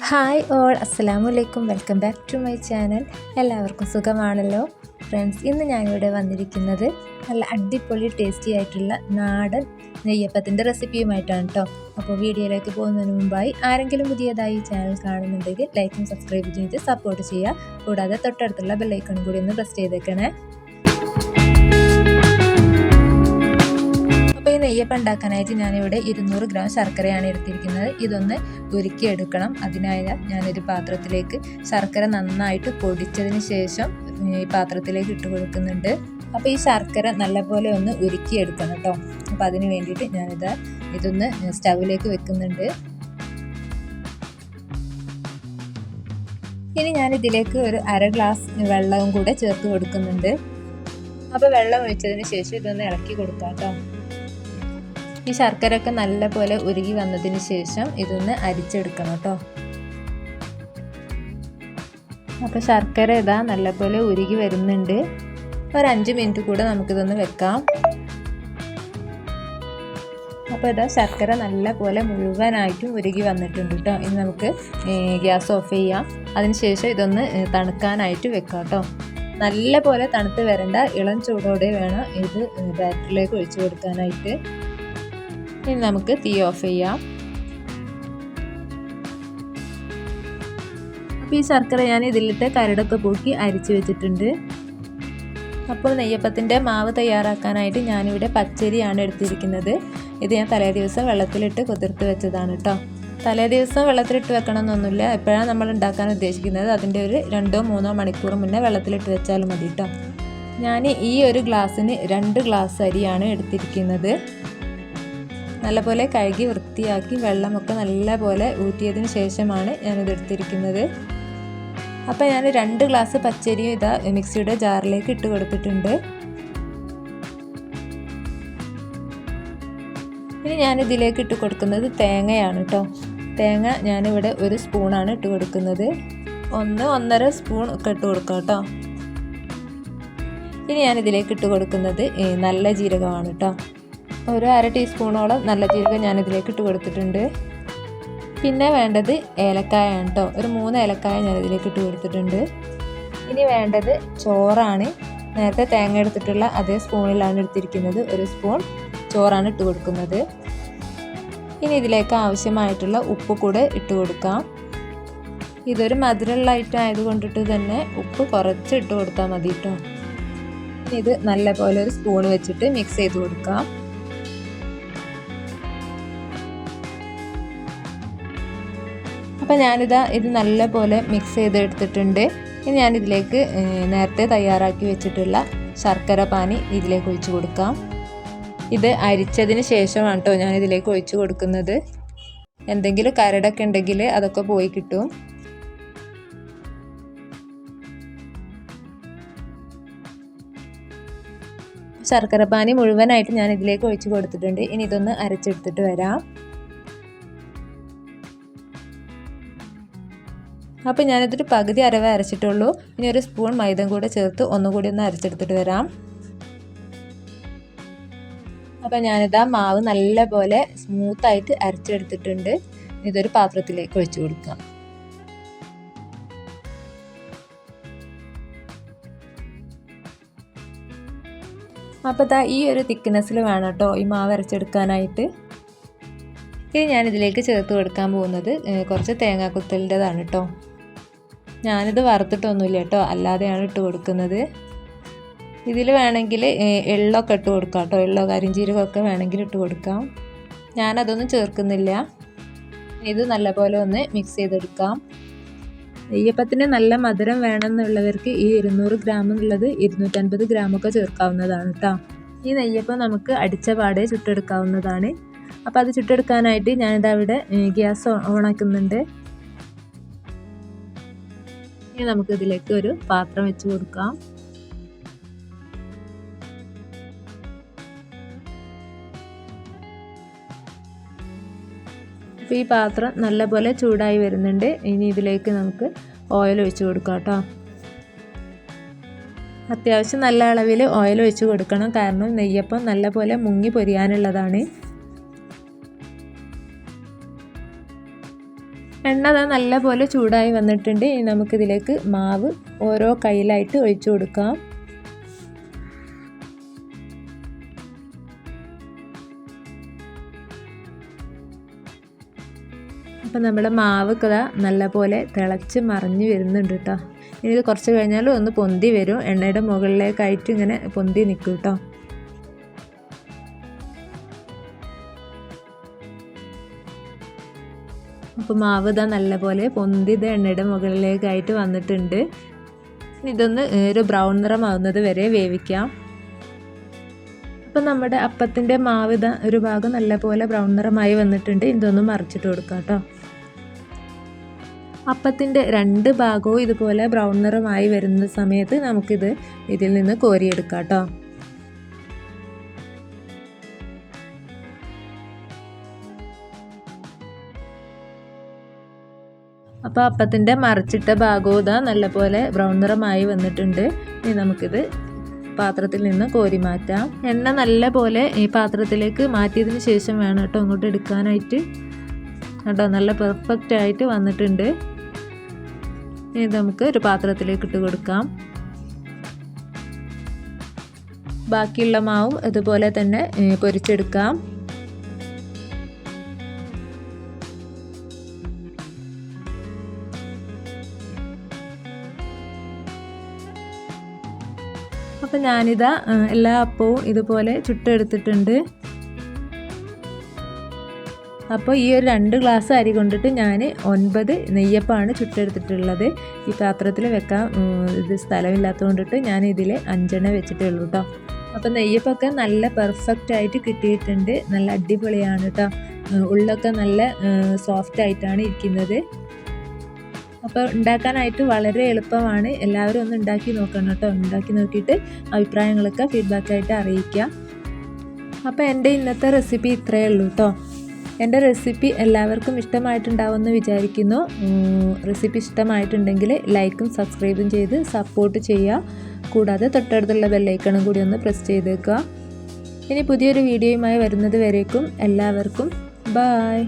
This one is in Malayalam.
ഹായ് ഓൾ, അസ്സലാമലൈക്കും. Welcome back to my channel. എല്ലാവർക്കും സുഖമാണല്ലോ ഫ്രണ്ട്സ്. ഇന്ന് ഞാനിവിടെ വന്നിരിക്കുന്നത് നല്ല അടിപൊളി ടേസ്റ്റി ആയിട്ടുള്ള നാടൻ നെയ്യപ്പത്തിൻ്റെ റെസിപ്പിയുമായിട്ടാണ് കേട്ടോ. അപ്പോൾ വീഡിയോയിലേക്ക് പോകുന്നതിന് മുമ്പായി ആരെങ്കിലും പുതിയതായി ചാനൽ കാണുന്നുണ്ടെങ്കിൽ ലൈക്കും സബ്സ്ക്രൈബ് ചെയ്ത് സപ്പോർട്ട് ചെയ്യുക. കൂടാതെ തൊട്ടടുത്തുള്ള ബെല്ലൈക്കണും കൂടി ഒന്ന് പ്രസ് ചെയ്തേക്കണേ. അപ്പോൾ ഈ നെയ്യപ്പം ഉണ്ടാക്കാനായിട്ട് ഞാനിവിടെ 200 ഗ്രാം ശർക്കരയാണ് എടുത്തിരിക്കുന്നത്. ഇതൊന്ന് ഉരുക്കിയെടുക്കണം. അതിനായി ഞാനൊരു പാത്രത്തിലേക്ക് ശർക്കര നന്നായിട്ട് പൊടിച്ചതിന് ശേഷം ഈ പാത്രത്തിലേക്ക് ഇട്ട് കൊടുക്കുന്നുണ്ട്. അപ്പോൾ ഈ ശർക്കര നല്ലപോലെ ഒന്ന് ഉരുക്കിയെടുക്കണം കേട്ടോ. അപ്പോൾ അതിന് വേണ്ടിയിട്ട് ഇതൊന്ന് സ്റ്റൗവിലേക്ക് വെക്കുന്നുണ്ട്. ഇനി ഞാനിതിലേക്ക് ഒരു അര ഗ്ലാസ് വെള്ളവും കൂടെ ചേർത്ത് കൊടുക്കുന്നുണ്ട്. അപ്പോൾ വെള്ളം ഒഴിച്ചതിന് ശേഷം ഇതൊന്ന് ഇളക്കി കൊടുക്കാം കേട്ടോ. ഈ ശർക്കര ഒക്കെ നല്ലപോലെ ഉരുകി വന്നതിന് ശേഷം ഇതൊന്ന് അരിച്ചെടുക്കണം കേട്ടോ. അപ്പോൾ ശർക്കര നല്ലപോലെ ഉരുകി വരുന്നുണ്ട്. ഒരു 5 മിനിറ്റ് കൂടെ നമുക്കിതൊന്ന് വെക്കാം. അപ്പോൾ ശർക്കര നല്ലപോലെ മുഴുവനായിട്ടും ഉരുകി വന്നിട്ടുണ്ട് കേട്ടോ. ഇനി നമുക്ക് ഗ്യാസ് ഓഫ് ചെയ്യാം. അതിനുശേഷം ഇതൊന്ന് തണുക്കാനായിട്ട് വെക്കാം കേട്ടോ. നല്ലപോലെ തണുത്ത് വരേണ്ട, ഇളം ചൂടോടെ വേണം ഇത് ബാറ്ററിലേക്ക് ഒഴിച്ചു കൊടുക്കാനായിട്ട്. ഇനി നമുക്ക് തീ ഓഫ് ചെയ്യാം. അപ്പോൾ ഈ ശർക്കര ഞാൻ ഇതിലിട്ട് കരടൊക്കെ പൂക്കി അരിച്ചു വെച്ചിട്ടുണ്ട്. അപ്പോൾ നെയ്യപ്പത്തിൻ്റെ മാവ് തയ്യാറാക്കാനായിട്ട് ഞാനിവിടെ പച്ചരിയാണ് എടുത്തിരിക്കുന്നത്. ഇത് ഞാൻ തലേ ദിവസം വെള്ളത്തിലിട്ട് കുതിർത്ത് വെച്ചതാണ് കേട്ടോ. തലേ ദിവസം വെള്ളത്തിലിട്ട് വെക്കണമെന്നൊന്നുമില്ല. എപ്പോഴാണ് നമ്മൾ ഉണ്ടാക്കാൻ ഉദ്ദേശിക്കുന്നത് അതിൻ്റെ ഒരു 2-3 മണിക്കൂർ മുന്നേ വെള്ളത്തിലിട്ട് വെച്ചാലും മതി കേട്ടോ. ഞാൻ ഈ ഒരു ഗ്ലാസ്സിന് 2 ഗ്ലാസ് അരിയാണ് എടുത്തിരിക്കുന്നത്. നല്ലപോലെ കഴുകി വൃത്തിയാക്കി വെള്ളമൊക്കെ നല്ലപോലെ ഊറ്റിയതിന് ശേഷമാണ് ഞാനിത് എടുത്തിരിക്കുന്നത്. അപ്പോൾ ഞാൻ 2 ഗ്ലാസ് പച്ചരിയും മിക്സിയുടെ ജാറിലേക്ക് ഇട്ട് കൊടുത്തിട്ടുണ്ട്. ഇനി ഞാനിതിലേക്ക് ഇട്ട് കൊടുക്കുന്നത് തേങ്ങയാണ് കേട്ടോ. തേങ്ങ ഞാനിവിടെ 1 സ്പൂണാണ് ഇട്ട് കൊടുക്കുന്നത്. 1-1.5 സ്പൂൺ ഒക്കെ ഇട്ട് കൊടുക്കാം കേട്ടോ. ഇനി ഞാനിതിലേക്ക് ഇട്ട് കൊടുക്കുന്നത് നല്ല ജീരകമാണ് കേട്ടോ. ഒരു 1/2 ടീസ്പൂണോളം നല്ല ജീരകം ഞാനിതിലേക്ക് ഇട്ട് കൊടുത്തിട്ടുണ്ട്. പിന്നെ വേണ്ടത് ഏലക്കായാണ് കേട്ടോ. ഒരു 3 ഏലക്കായ ഞാനിതിലേക്ക് ഇട്ട് കൊടുത്തിട്ടുണ്ട്. ഇനി വേണ്ടത് ചോറാണ്. നേരത്തെ തേങ്ങ എടുത്തിട്ടുള്ള അതേ സ്പൂണിലാണ് എടുത്തിരിക്കുന്നത്. 1 സ്പൂൺ ചോറാണ് ഇട്ട് കൊടുക്കുന്നത്. ഇനി ഇതിലേക്ക് ആവശ്യമായിട്ടുള്ള ഉപ്പ് കൂടെ ഇട്ട് കൊടുക്കാം. ഇതൊരു മധുരമുള്ള ഐറ്റം ആയതുകൊണ്ടിട്ട് തന്നെ ഉപ്പ് കുറച്ച് ഇട്ട് കൊടുത്താൽ മതി കേട്ടോ. ഇത് നല്ലപോലെ ഒരു സ്പൂൺ വെച്ചിട്ട് മിക്സ് ചെയ്ത് കൊടുക്കാം. അപ്പോൾ ഇത് നല്ലപോലെ മിക്സ് ചെയ്തെടുത്തിട്ടുണ്ട്. ഇനി ഞാനിതിലേക്ക് നേരത്തെ തയ്യാറാക്കി വെച്ചിട്ടുള്ള ശർക്കര പാനി ഇതിലേക്ക് ഒഴിച്ച് കൊടുക്കാം. ഇത് അരിച്ചതിന് ശേഷമാണ് കേട്ടോ ഞാനിതിലേക്ക് ഒഴിച്ച് കൊടുക്കുന്നത്. എന്തെങ്കിലും കരടൊക്കെ ഉണ്ടെങ്കിൽ അതൊക്കെ പോയി കിട്ടും. ശർക്കര പാനി മുഴുവനായിട്ട് ഞാൻ ഇതിലേക്ക് ഒഴിച്ച് കൊടുത്തിട്ടുണ്ട്. ഇനി ഇതൊന്ന് അരച്ചെടുത്തിട്ട് വരാം. അപ്പോൾ ഞാനിതൊരു പകുതി അരവേ അരച്ചിട്ടുള്ളൂ. ഇനി 1 സ്പൂൺ മൈദ കൂടെ ചേർത്ത് ഒന്നുകൂടി ഒന്ന് അരച്ചെടുത്തിട്ട് വരാം. അപ്പോൾ മാവ് നല്ലപോലെ സ്മൂത്തായിട്ട് അരച്ചെടുത്തിട്ടുണ്ട്. ഇതൊരു പാത്രത്തിലേക്ക് ഒഴിച്ചു കൊടുക്കാം. അപ്പോൾ ഈ ഒരു തിക്നെസ്സിൽ വേണം കേട്ടോ ഈ മാവ് അരച്ചെടുക്കാനായിട്ട്. ഇനി ഞാനിതിലേക്ക് ചേർത്ത് കൊടുക്കാൻ പോകുന്നത് കുറച്ച് തേങ്ങാക്കുത്തലിൻ്റെതാണ് കേട്ടോ. ഞാനിത് വറുത്തിട്ടൊന്നുമില്ല കേട്ടോ, അല്ലാതെയാണ് ഇട്ട് കൊടുക്കുന്നത്. ഇതിൽ വേണമെങ്കിൽ എള്ളൊക്കെ ഇട്ട് കൊടുക്കാം കേട്ടോ. എള്ളോ കരിഞ്ചീരകമൊക്കെ വേണമെങ്കിൽ ഇട്ട് കൊടുക്കാം. ഞാനതൊന്നും ചേർക്കുന്നില്ല. ഇത് നല്ലപോലെ ഒന്ന് മിക്സ് ചെയ്തെടുക്കാം. നെയ്യപ്പത്തിന് നല്ല മധുരം വേണമെന്നുള്ളവർക്ക് ഈ 200 ഗ്രാം എന്നുള്ളത് 250 ഗ്രാമൊക്കെ ചേർക്കാവുന്നതാണ് കേട്ടോ. ഈ നെയ്യപ്പം നമുക്ക് അടിച്ച പാടെ ചുട്ടെടുക്കാവുന്നതാണ്. അപ്പോൾ അത് ചുട്ടെടുക്കാനായിട്ട് ഞാനിതവിടെ ഗ്യാസ് ഓണാക്കുന്നുണ്ട്. ഇനി നമുക്കിതിലേക്ക് ഒരു പാത്രം വെച്ച് കൊടുക്കാം. അപ്പോൾ ഈ പാത്രം നല്ലപോലെ ചൂടായി വരുന്നുണ്ട്. ഇനി ഇതിലേക്ക് നമുക്ക് ഓയിൽ ഒഴിച്ച് കൊടുക്കാം കേട്ടോ. അത്യാവശ്യം നല്ല അളവിൽ ഓയിൽ ഒഴിച്ച് കൊടുക്കണം. കാരണം നെയ്യപ്പം നല്ലപോലെ മുങ്ങി പൊരിയാനുള്ളതാണ്. എണ്ണ അത് നല്ലപോലെ ചൂടായി വന്നിട്ടുണ്ട്. ഇനി നമുക്കിതിലേക്ക് മാവ് ഓരോ കയ്യിലായിട്ട് ഒഴിച്ചു കൊടുക്കാം. അപ്പം നമ്മുടെ മാവ് നല്ലപോലെ തിളച്ച് മറിഞ്ഞ് വരുന്നുണ്ട് കേട്ടോ. ഇനി ഇത് കുറച്ച് കഴിഞ്ഞാൽ ഒന്ന് പൊന്തി വരും. എണ്ണയുടെ മുകളിലേക്കായിട്ട് ഇങ്ങനെ പൊന്തി നിൽക്കും കേട്ടോ. അപ്പോൾ മാവ് നല്ലപോലെ പൊന്തി എണ്ണയുടെ മുകളിലേക്കായിട്ട് വന്നിട്ടുണ്ട്. ഇതൊന്ന് ഒരു ബ്രൗൺ നിറമാവുന്നത് വരെ വേവിക്കാം. അപ്പം നമ്മുടെ അപ്പത്തിൻ്റെ മാവ് ഒരു ഭാഗം നല്ലപോലെ ബ്രൗൺ നിറമായി വന്നിട്ടുണ്ട്. ഇതൊന്ന് മറിച്ചിട്ട് കൊടുക്കാം കേട്ടോ. അപ്പത്തിൻ്റെ 2 ഭാഗവും ഇതുപോലെ ബ്രൗൺ നിറമായി വരുന്ന സമയത്ത് നമുക്കിത് ഇതിൽ നിന്ന് കോരിയെടുക്കാം കേട്ടോ. അപ്പോൾ അപ്പത്തിൻ്റെ മറിച്ചിട്ട ഭാഗവും നല്ലപോലെ ബ്രൗൺ നിറമായി വന്നിട്ടുണ്ട്. ഇനി നമുക്കിത് പാത്രത്തിൽ നിന്ന് കോരി മാറ്റാം. എണ്ണ നല്ലപോലെ ഈ പാത്രത്തിലേക്ക് മാറ്റിയതിന് ശേഷം വേണം കേട്ടോ അങ്ങോട്ട് എടുക്കാനായിട്ട്. കേട്ടോ നല്ല പെർഫെക്റ്റ് ആയിട്ട് വന്നിട്ടുണ്ട്. ഇനി നമുക്ക് ഒരു പാത്രത്തിലേക്ക് ഇട്ട് കൊടുക്കാം. ബാക്കിയുള്ള മാവും ഇതുപോലെ തന്നെ പൊരിച്ചെടുക്കാം. അപ്പം ഞാനിതാ എല്ലാ അപ്പവും ഇതുപോലെ ചുട്ടെടുത്തിട്ടുണ്ട്. അപ്പോൾ ഈ ഒരു 2 ഗ്ലാസ് അരി കൊണ്ടിട്ട് ഞാൻ 9 നെയ്യപ്പമാണ് ചുട്ടെടുത്തിട്ടുള്ളത്. ഈ പാത്രത്തിൽ വെക്കാൻ ഇത് സ്ഥലമില്ലാത്തത് കൊണ്ടിട്ട് ഞാൻ ഇതിൽ 5 വെച്ചിട്ടേ ഉള്ളൂ കേട്ടോ. അപ്പോൾ നെയ്യപ്പൊക്കെ നല്ല പെർഫെക്റ്റ് ആയിട്ട് കിട്ടിയിട്ടുണ്ട്. നല്ല അടിപൊളിയാണ് കേട്ടോ. ഉള്ളൊക്കെ നല്ല സോഫ്റ്റ് ആയിട്ടാണ് ഇരിക്കുന്നത്. അപ്പോൾ ഉണ്ടാക്കാനായിട്ട് വളരെ എളുപ്പമാണ്. എല്ലാവരും ഒന്ന് ഉണ്ടാക്കി നോക്കണം കേട്ടോ. ഉണ്ടാക്കി നോക്കിയിട്ട് അഭിപ്രായങ്ങളൊക്കെ ഫീഡ്ബാക്കായിട്ട് അറിയിക്കുക. അപ്പോൾ എൻ്റെ ഇന്നത്തെ റെസിപ്പി ഇത്രയേ ഉള്ളൂ കേട്ടോ. എൻ്റെ റെസിപ്പി എല്ലാവർക്കും ഇഷ്ടമായിട്ടുണ്ടാവുമെന്ന് വിചാരിക്കുന്നു. റെസിപ്പി ഇഷ്ടമായിട്ടുണ്ടെങ്കിൽ ലൈക്കും സബ്സ്ക്രൈബും ചെയ്ത് സപ്പോർട്ട് ചെയ്യുക. കൂടാതെ തൊട്ടടുത്തുള്ള ബെല്ലൈക്കണും കൂടി ഒന്ന് പ്രസ് ചെയ്തേക്കുക. ഇനി പുതിയൊരു വീഡിയോയുമായി വരുന്നത് വരേക്കും എല്ലാവർക്കും ബായ്.